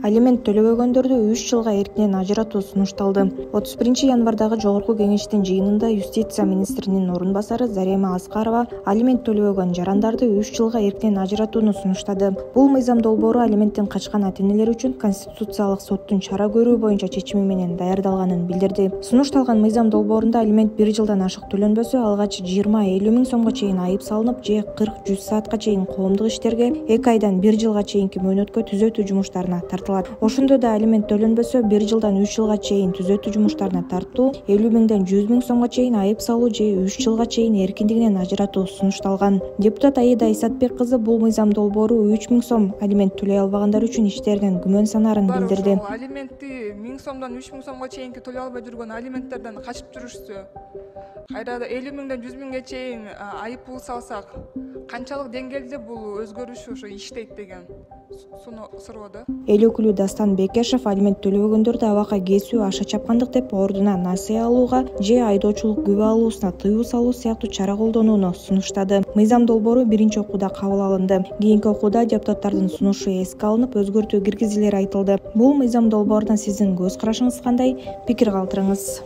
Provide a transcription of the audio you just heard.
Алимент төлөбөгөндөрдү 3 жылга эркинен ажыратуу сунушталды. 31 январдагы Жогорку кеңештин жыйынында юстиция министринин орун басары Зарема Аскарова алимент төлөбөгөн жарандарды 3 жылга эркинен ажыратууну сунуштады. Бул мыйзам долбоору алименттен качкан ата-энелер үчүн Конституциялык соттун чара көрүү боюнча чечими менен даярдалганын билдирди. Сунушталган мыйзам долбоорунда алимент 1 жылдан ашык төлөнбөсө алгач 20-50 миң сомго чейин айып салынып, же 40-100 саатка чейин коомдук иштерге, 2 айдан 1 жылга чейинки мөөнөткө түзөтүү жумуштарына тартылат. Ошондо да алимент төлөнбөсө 1 жылдан 3 жылга чейин түзөтүү жумуштарына тартуу, 50 миңден 100 миң сомго чейин айып салуу же 3 жылга чейин эркиндигинен ажыратуу сунушталган. Депутат Аида Исатбек кызы бул мыйзам долбоору 3 миң сом алимент төлөй албагандар үчүн иштеринен күмөн санаарын билдирди. Алиментти 1000 сомдон 3 миң сомго чейинки төлөй албай жүргөн алименттерден качып жүрүшсү, кайра 50 миңден 100 миңге чейин айып пул салсак, канчалык деңгээлде бул өзгөрүш ошо иштейт деген суроо. Эл өкүлү Дастан Бекешев алимент төлөбөгөндөрдү абакка кесүү аша чапкандык деп ордуна насыя алууга же айдоочулук күбө алуусуна тыюу салуу сыяктуу чара колдонууну сунуштады. Мыйзам долбоору биринчи окууда кабыл алынды. Кийинки окууда депутаттардын сунушу эске алынып, өзгөртүү киргизилери айтылды. Бул мыйзам долбоорунан сиздин көз карашыңыз кандай? Пикир калтырыңыз.